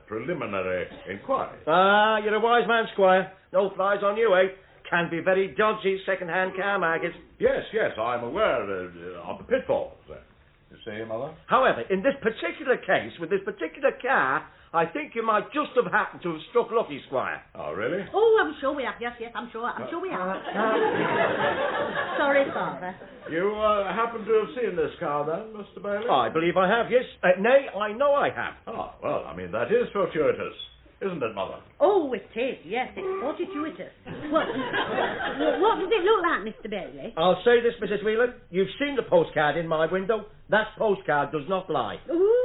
preliminary inquiry. Ah, you're a wise man, Squire. No flies on you, eh? Can be very dodgy second-hand car markets. Yes, I'm aware of the pitfalls. You see, Mother? However, in this particular case, with this particular car, I think you might just have happened to have struck lucky, Squire. Oh, really? Oh, I'm sure we have. Yes, I'm sure we have. Sorry, Father. You happen to have seen this car, then, Mr. Bailey? I believe I have, yes. Nay, I know I have. Oh, well, I mean, that is fortuitous, isn't it, Mother? Oh, it is, yes, it's fortuitous. Well, what does it look like, Mr. Bailey? I'll say this, Mrs. Wheeler. You've seen the postcard in my window. That postcard does not lie. Ooh.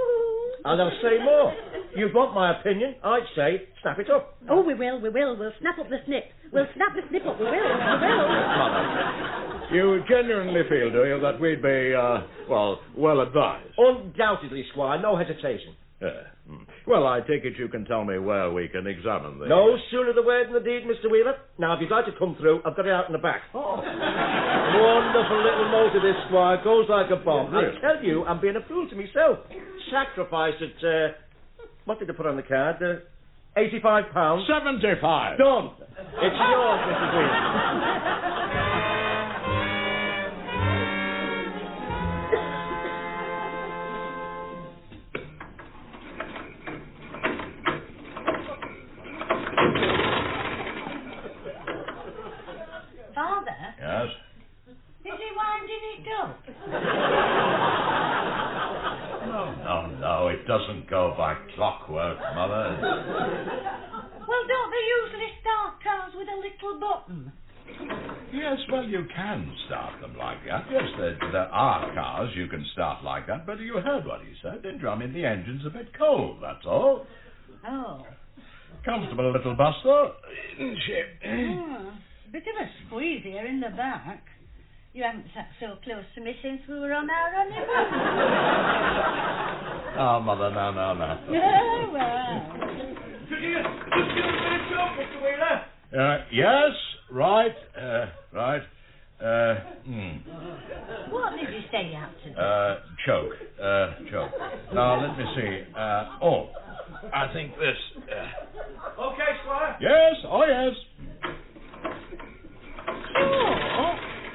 And I'll say more. You want my opinion? I'd say snap it up. Oh, we will. We'll snap up the snip. We'll snap the snip up. We will. Mother, you genuinely feel, do you, that we'd be, well advised? Undoubtedly, Squire. No hesitation. Well, I take it you can tell me where we can examine the... No sooner the word than the deed, Mr. Wheeler. Now, if you'd like to come through, I've got it out in the back. Oh. Wonderful little motor, this, Squire. Goes like a bomb. Really? I tell you, I'm being a fool to myself. Sacrificed at, what did I put on the card? £85. 75. Done. It's yours, Mrs. Wheeler. Father? Yes? Is he winding it up? No, it doesn't go by clockwork, Mother. Well, don't they usually start cars with a little button? Yes, well, you can start them like that. Yes, there are cars you can start like that, but you heard what he said, didn't you? I mean, the engine's a bit cold, that's all. Oh. Comfortable little bus, though, isn't she? Bit of a squeeze here in the back. You haven't sat so close to me since we were on our honeymoon. Oh, Mother, no. Oh, well. Could you just give us a bit of talk, Mr. Wheeler? Yes, right. What did you say you had to do? Choke. Now, let me see. I think this... Okay, Squire. Yes, oh yes. Oh,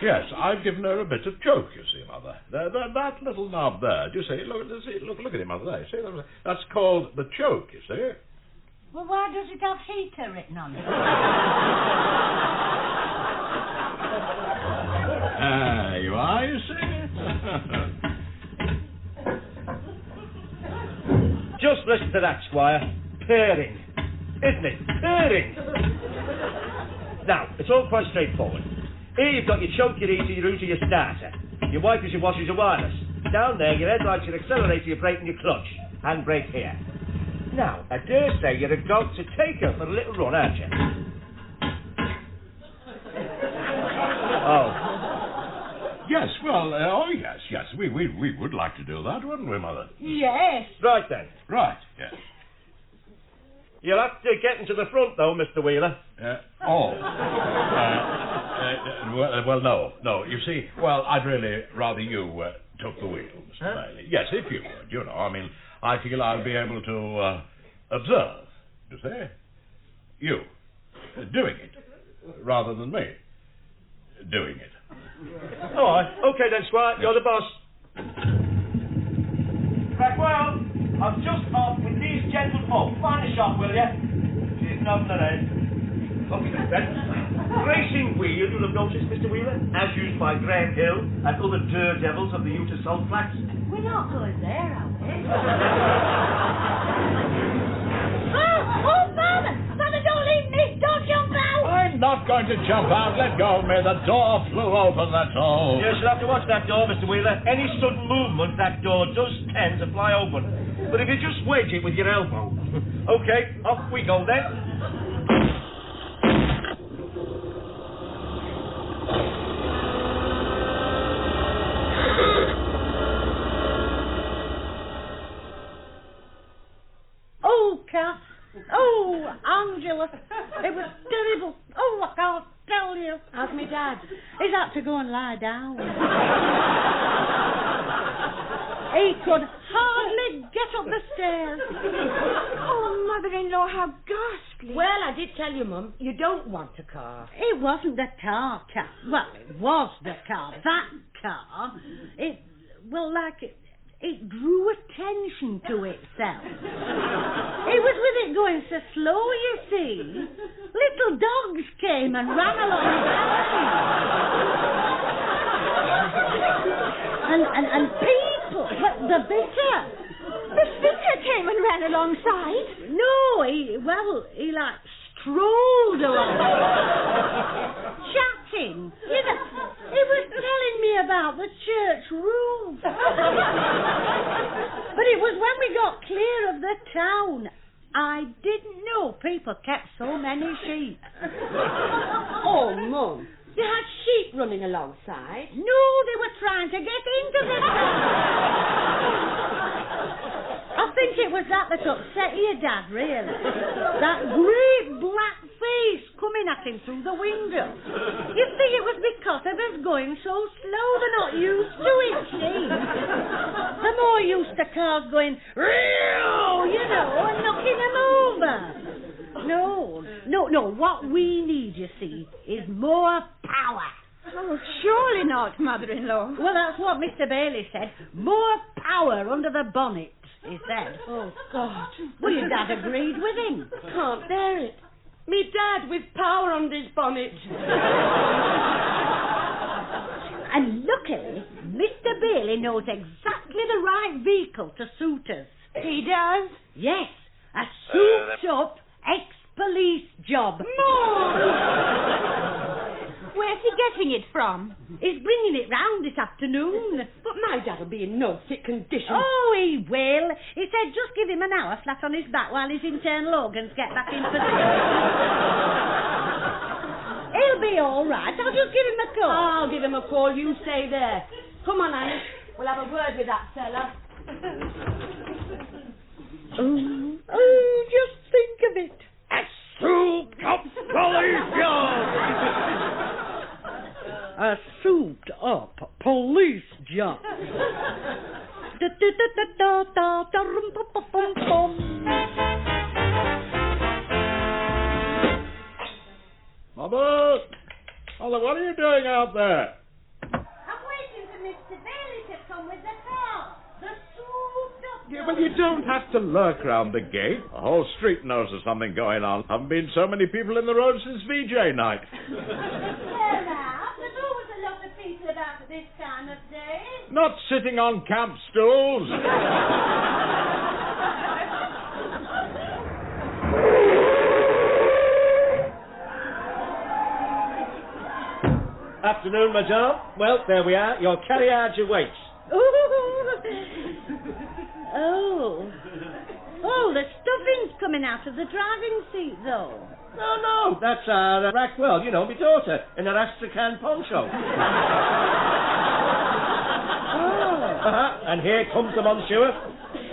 Yes, I've given her a bit of choke, you see, Mother. That little knob there, do you see? Look at it, Mother, there. See, that's called the choke, you see. Well, why does it have heater written on it? There you are, you see. Just listen to that, Squire. Purring. Isn't it? Purring. Now, it's all quite straightforward. Here you've got your choke, your heater, your router, your starter. Your wipers, your washers, your wireless. Down there, your headlights, your accelerator, your brake and your clutch. Handbrake here. Now, I dare say you're a dog to take her for a little run, aren't you? Oh. Yes, well, yes. We would like to do that, wouldn't we, Mother? Yes. Right then. Right, yes. You'll have to get into the front, though, Mr. Wheeler. Well, no. You see, I'd really rather you took the wheel, Mr. Bailey. Yes, if you would, you know. I mean, I feel I'll be able to observe, you see. You doing it, rather than me doing it. All right. OK, then, Squire. You're the boss. Well, I'm just off with these gentlefolk. Find a shop, will you? She's nodding her head. OK, then. Racing wheel, you'll have noticed, Mr. Wheeler, as used by Graham Hill and other daredevils of the Utah Salt Flats. We're not going there, are we? Oh, Father! Father, don't leave me! Don't jump out! I'm not going to jump out. Let go of me. The door flew open, that's all. Yes, you'll have to watch that door, Mr. Wheeler. Any sudden movement, that door does tend to fly open. But if you just wedge it with your elbow. OK, off we go then. Oh, Cath. Oh, Angela. It was terrible. Oh, I can't tell you. How's me dad? He's had to go and lie down. He could hardly get up the stairs. Oh, mother-in-law, how ghastly. Well, I did tell you, Mum, you don't want a car. It wasn't the car, Cath. Well, it was the car. That car. It drew attention to itself. It was with it going so slow, you see. Little dogs came and ran alongside. And people, but the vicar. The vicar came and ran alongside? No, he strolled along. Chatting. You know, he was telling me about the church roof. But it was when we got clear of the town. I didn't know people kept so many sheep. Oh, Mum, you had sheep running alongside. No, they were trying to get into the town. I think it was that upset your dad, really. That great black face coming at him through the window. You see, it was because of us going so slow. They're not used to it, see. They're more used to cars going, you know, and knocking them over. No, what we need, you see, is more power. Oh, surely not, mother-in-law. Well, that's what Mr. Bailey said. More power under the bonnet, he said. Oh, God. Well, your dad agreed with him. Can't bear it. Me dad with power under his bonnet. And luckily, Mr. Bailey knows exactly the right vehicle to suit us. He does? Yes, a souped-up ex-police job. Where's he getting it from? He's bringing it round this afternoon. But my dad'll be in no fit condition. Oh, he will. He said just give him an hour flat on his back while his internal organs get back in position. He'll be all right. I'll just give him a call. I'll give him a call. You stay there. Come on, Annie. We'll have a word with that fella. Oh, just think of it. A souped-up police job! A souped-up police job. Mother, what are you doing out there? Well, you don't have to lurk round the gate. The whole street knows there's something going on. Haven't been so many people in the road since VJ night. Well, now, there's always a lot of people about at this time of day. Not sitting on camp stools. Afternoon, madame. Well, there we are. Your carriage awaits. Oh, the stuffing's coming out of the driving seat, though. No, that's our Rackwell, you know, my daughter, in her Astrakhan poncho. And here comes the monsieur.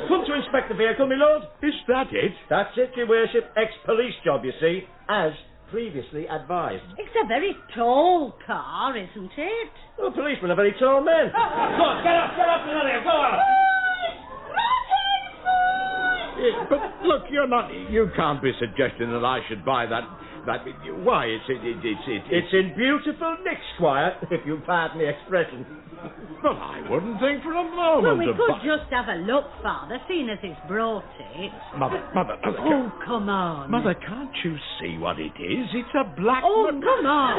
Come to inspect the vehicle, my lord. Is that it? That's it, your worship. Ex-police job, you see, as previously advised. It's a very tall car, isn't it? Well, policemen are very tall men. Go on, get up, Maria, go on. But look, you can't be suggesting that I should buy that. Why? It's in beautiful nick, Squire, if you pardon the expression. But I wouldn't think for a moment. Well, we could just have a look, Father, seeing as it's brought it. Mother. Oh, come on. Mother, can't you see what it is? It's a black... Oh, come on.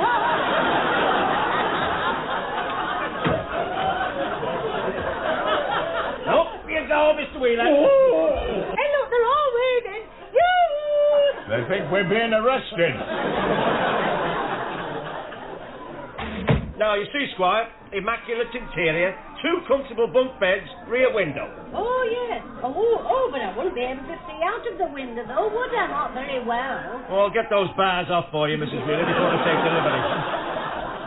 Up you go, Mr. Wheeler. Hey, look, they're all waving. They think we're being arrested. Now, you see, Squire, immaculate interior, 2 comfortable bunk beds, rear window. Oh, yes. Oh, but I wouldn't be able to see out of the window, though, would I? Not very well. Oh, I'll get those bars off for you, Mrs. Wheeler, before I take delivery.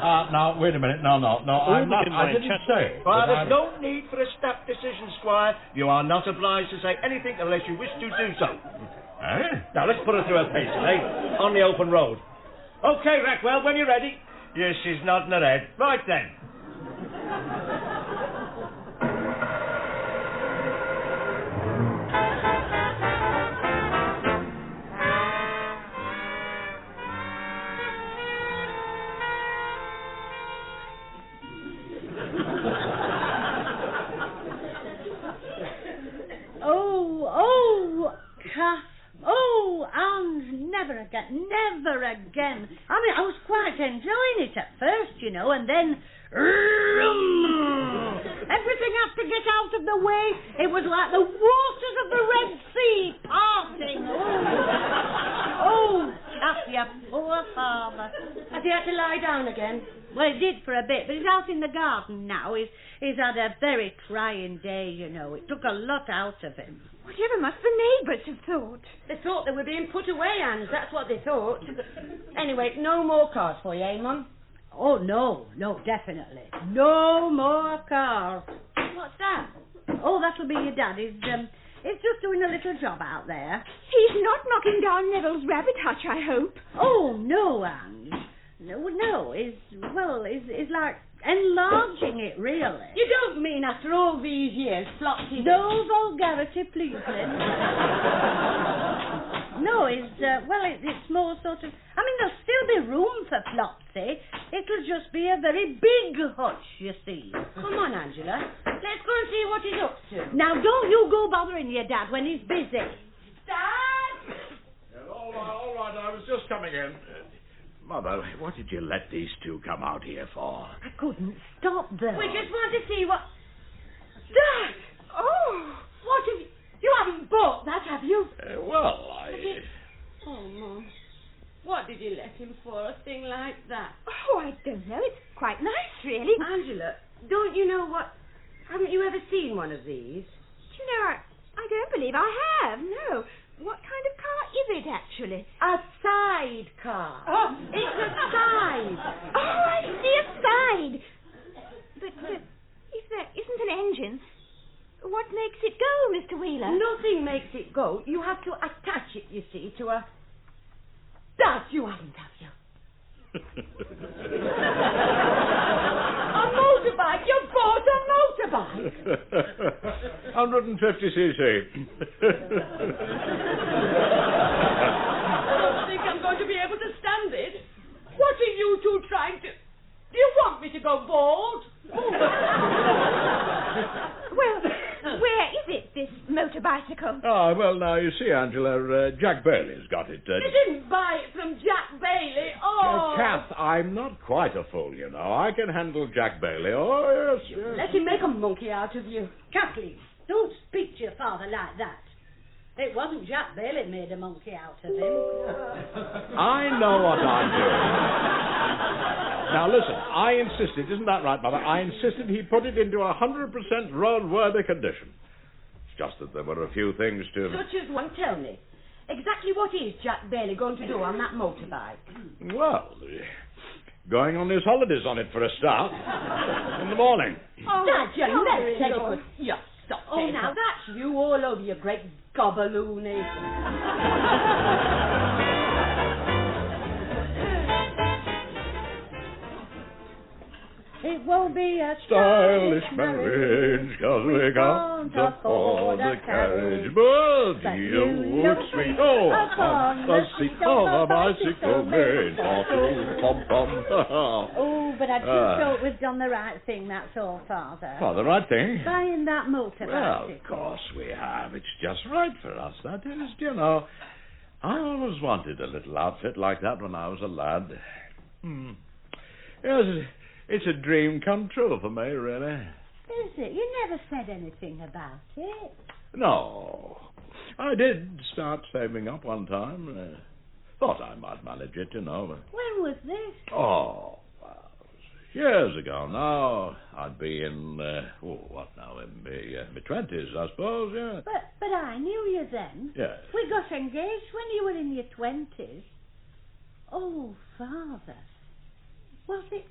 Now, wait a minute. No, I'm not. I didn't say. Well, there's no need for a snap decision, Squire. You are not obliged to say anything unless you wish to do so. Now, let's put her through her paces, On the open road. OK, Rackwell, when you're ready. Yes, she's nodding her head. Right then. Cath. Oh, and never again. I mean, I was quite enjoying it at first, you know, and then... everything had to get out of the way. It was like the waters of the Red Sea parting. Oh, Cath, you poor farmer. Has he had to lie down again? Well, he did for a bit, but he's out in the garden now. He's had a very trying day, you know. It took a lot out of him. Whatever must the neighbours have thought? They thought they were being put away, Anne. That's what they thought. Anyway, no more cars for you, eh, Mum? Oh, no, definitely. No more cars. What's that? Oh, that'll be your dad. He's just doing a little job out there. He's not knocking down Neville's rabbit hutch, I hope. Oh, no, Anne. No. He's like enlarging it, really. You don't mean after all these years, Flopsy? No vulgarity, please, Lynn. No, it's more sort of... I mean, there'll still be room for Flopsy. It'll just be a very big hutch, you see. Come on, Angela. Let's go and see what he's up to. Now, don't you go bothering your dad when he's busy. Dad! Yeah, all right, I was just coming in. Mother, what did you let these two come out here for? I couldn't stop them. We just want to see what... Dad! Oh! What have you... You haven't bought that, have you? Oh, Mum. What did you let him for, a thing like that? Oh, I don't know. It's quite nice, really. Angela, don't you know what... Haven't you ever seen one of these? Do you know, I don't believe I have, no. What kind of car is it, actually? A sidecar. Oh. It's a side. Oh, I see, a side. But if there isn't an engine, what makes it go, Mr. Wheeler? Nothing makes it go. You have to attach it, you see, to a... That you haven't, have you? A motorbike? You bought a motorbike? 150cc. I don't think I'm going to be able to stand it. What are you two trying to... Do you want me to go bald? Well, where is it, this motorbike? Well, now, you see, Angela, Jack Bailey's got it. You didn't buy it from Jack Bailey. Oh! Kath, I'm not quite a fool, you know. I can handle Jack Bailey. Oh, yes, yes. Let him make a monkey out of you. Kathleen, don't speak to your father like that. It wasn't Jack Bailey made a monkey out of him. I know what I'm doing. Now, listen, I insisted, isn't that right, Mother? I insisted he put it into 100% roadworthy condition. It's just that there were a few things to... Such as one, tell me. Exactly what is Jack Bailey going to do on that motorbike? Well, going on his holidays on it for a start. In the morning. Oh, Dad, let's take a... Yeah, stop. Oh, now that's you all over, you great gobaloony. It won't be a stylish marriage, 'cause we can't afford a carriage. But you look sweet, on the seat of a bicycle made for two pom-pom. Oh, but I just thought we've done the right thing, that's all, Father. Oh, the right thing? Buying that motor Well, bicycle. of course we have. It's just right for us, that is, you know. I always wanted a little outfit like that when I was a lad. Yes, it's a dream come true for me, really. Is it? You never said anything about it. No. I did start saving up one time. Thought I might manage it, you know. But... When was this? Oh, well, years ago now. I'd be in, in my 20s, I suppose, yeah. But I knew you then. Yes. We got engaged when you were in your 20s. Oh, Father. Was it?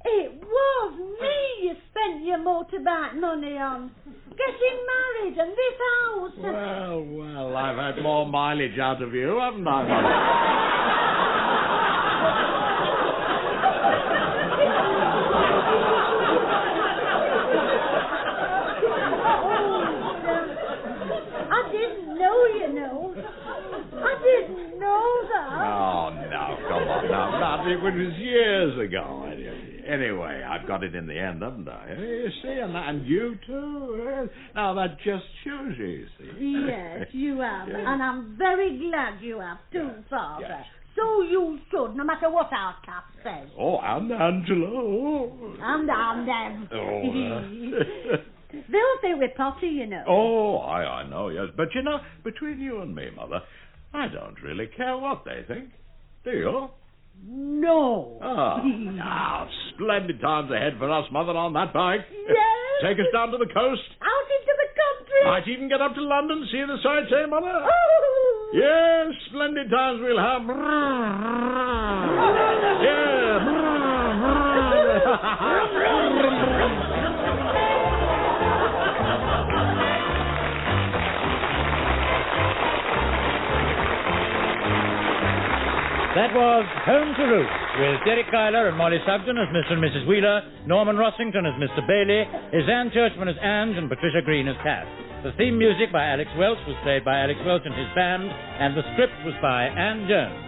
It was me you spent your motorbike money on. Getting married and this house. Well, I've had more mileage out of you, haven't I? I didn't know, you know. I didn't know that. Oh, no, come on now. It was years ago. Anyway, I've got it in the end, haven't I? You see, and you too. Now, that just shows you see. Yes, you have. Yes. And I'm very glad you have too, Father. Yes. So you should, no matter what our Cath says. Oh, and Angela. Oh. And them. Oh, They'll think we're potty, you know. Oh, I know, yes. But, you know, between you and me, Mother, I don't really care what they think. Do you? No. Oh, now, splendid times ahead for us, Mother, on that bike. Yes. Take us down to the coast. Out into the country. Might even get up to London, see the sights, eh, Mother? Oh. Yes, splendid times we'll have. That was Home to Roost, with Deryck Guyler and Mollie Sugden as Mr. and Mrs. Wheeler, Norman Rossington as Mr. Bailey, Ysanne Churchman as Anne, and Patricia Green as Cath. The theme music by Alex Welch was played by Alex Welch and his band, and the script was by Anne Jones.